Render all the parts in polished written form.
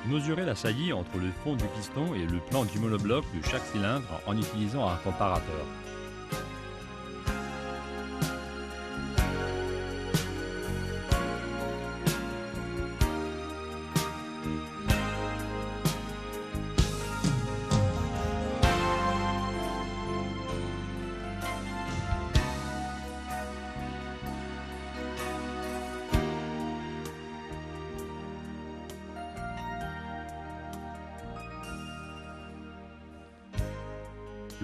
Mesurez la saillie entre le fond du piston et le plan du monobloc de chaque cylindre en utilisant un comparateur.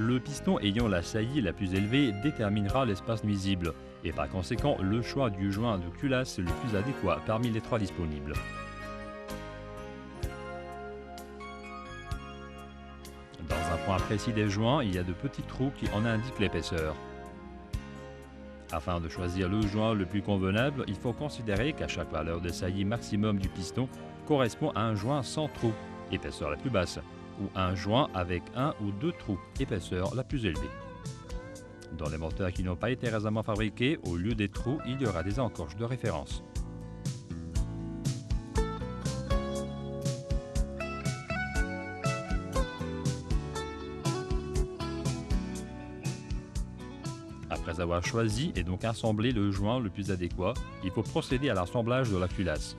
Le piston ayant la saillie la plus élevée déterminera l'espace nuisible et par conséquent le choix du joint de culasse le plus adéquat parmi les trois disponibles. Dans un point précis des joints, il y a de petits trous qui en indiquent l'épaisseur. Afin de choisir le joint le plus convenable, il faut considérer qu'à chaque valeur de saillie maximum du piston correspond à un joint sans trou, épaisseur la plus basse, ou un joint avec un ou deux trous, épaisseur la plus élevée. Dans les moteurs qui n'ont pas été récemment fabriqués, au lieu des trous, il y aura des encoches de référence. Après avoir choisi et donc assemblé le joint le plus adéquat, il faut procéder à l'assemblage de la culasse.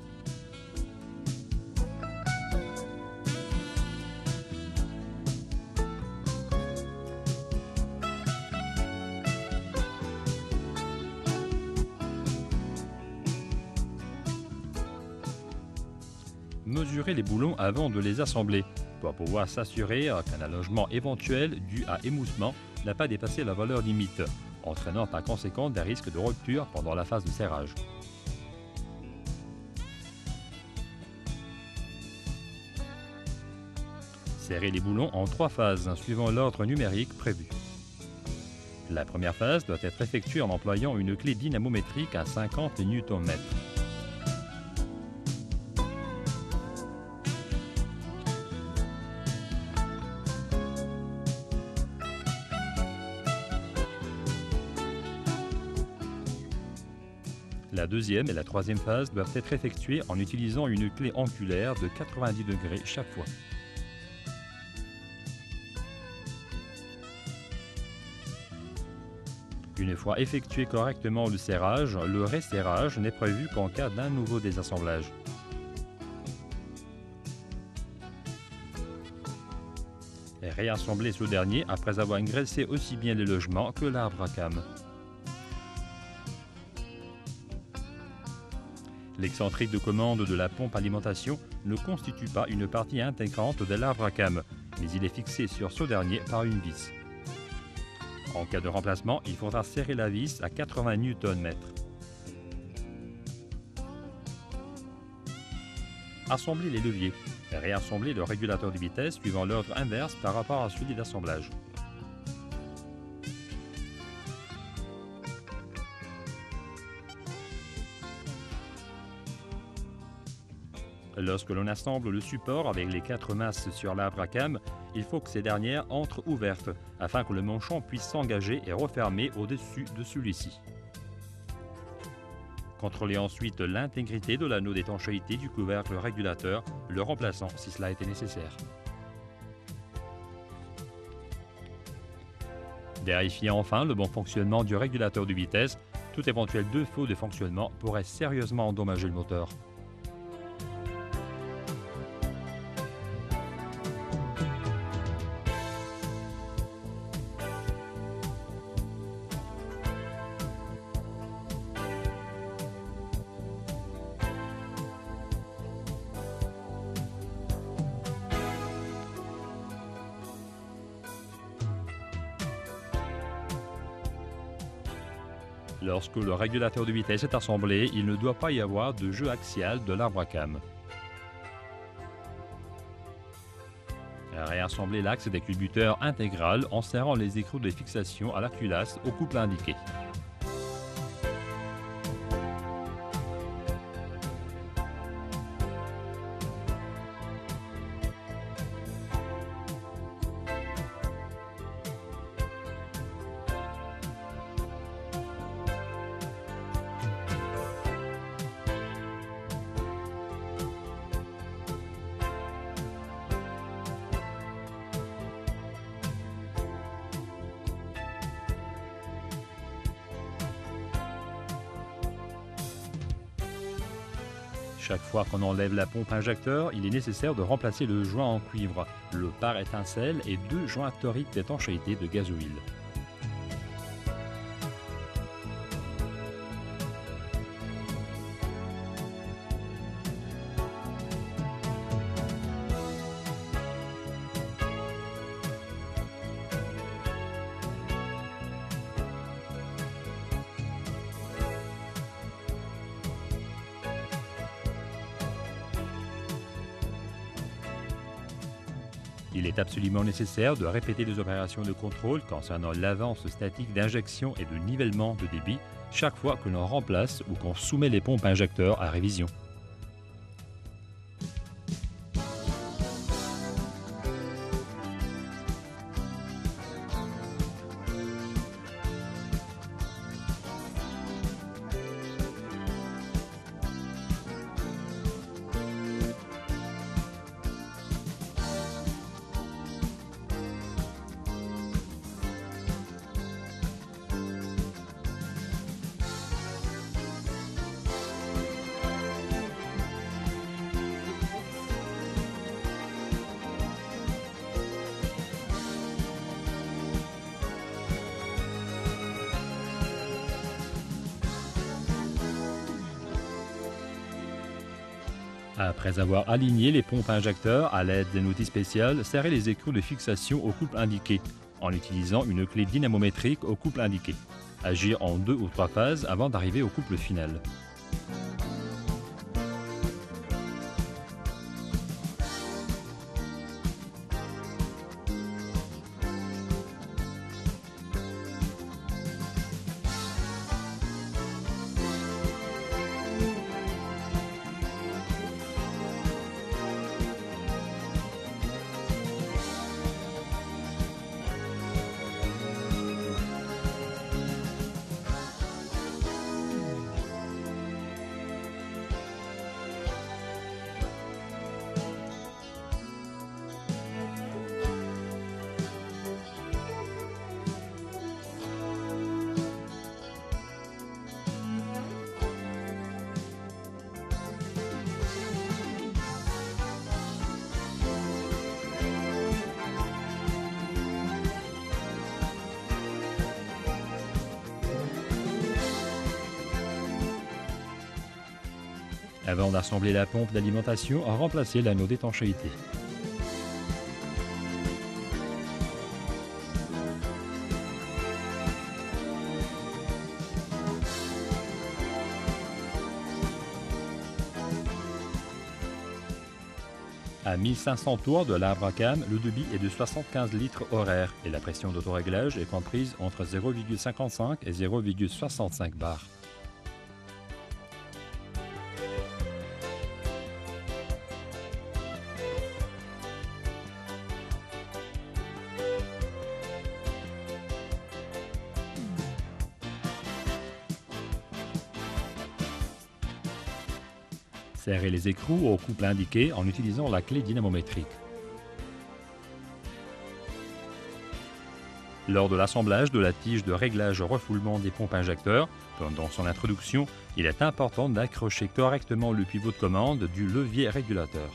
Mesurer les boulons avant de les assembler pour pouvoir s'assurer qu'un allongement éventuel dû à émoussement n'a pas dépassé la valeur limite, entraînant par conséquent des risques de rupture pendant la phase de serrage. Serrer les boulons en 3 phases suivant l'ordre numérique prévu. La première phase doit être effectuée en employant une clé dynamométrique à 50 Nm. La deuxième et la troisième phase doivent être effectuées en utilisant une clé angulaire de 90 degrés chaque fois. Une fois effectué correctement le serrage, le resserrage n'est prévu qu'en cas d'un nouveau désassemblage. Et réassembler ce dernier après avoir engraissé aussi bien les logements que l'arbre à cames. L'excentrique de commande de la pompe alimentation ne constitue pas une partie intégrante de l'arbre à cames, mais il est fixé sur ce dernier par une vis. En cas de remplacement, il faudra serrer la vis à 80 Nm. Assembler les leviers et réassembler le régulateur de vitesse suivant l'ordre inverse par rapport à celui d'assemblage. Lorsque l'on assemble le support avec les 4 masses sur l'arbre à cames, il faut que ces dernières entrent ouvertes afin que le manchon puisse s'engager et refermer au-dessus de celui-ci. Contrôlez ensuite l'intégrité de l'anneau d'étanchéité du couvercle régulateur, le remplaçant si cela était nécessaire. Vérifiez enfin le bon fonctionnement du régulateur de vitesse. Tout éventuel défaut de fonctionnement pourrait sérieusement endommager le moteur. Lorsque le régulateur de vitesse est assemblé, il ne doit pas y avoir de jeu axial de l'arbre à cames. Réassembler l'axe des culbuteurs intégral en serrant les écrous de fixation à la culasse au couple indiqué. Chaque fois qu'on enlève la pompe injecteur, il est nécessaire de remplacer le joint en cuivre, le pare-étincelle et 2 joints toriques d'étanchéité de gazoil. Il est absolument nécessaire de répéter les opérations de contrôle concernant l'avance statique d'injection et de nivellement de débit chaque fois que l'on remplace ou qu'on soumet les pompes injecteurs à révision. Après avoir aligné les pompes injecteurs à l'aide d'un outil spécial, serrez les écrous de fixation au couple indiqué en utilisant une clé dynamométrique au couple indiqué. Agir en 2 ou 3 phases avant d'arriver au couple final. Avant d'assembler la pompe d'alimentation, remplacez l'anneau d'étanchéité. À 1500 tours de l'arbre à cam, le débit est de 75 litres horaires et la pression d'autoréglage est comprise entre 0,55 et 0,65 bars. Serrez les écrous au couple indiqué en utilisant la clé dynamométrique. Lors de l'assemblage de la tige de réglage refoulement des pompes injecteurs, pendant son introduction, il est important d'accrocher correctement le pivot de commande du levier régulateur.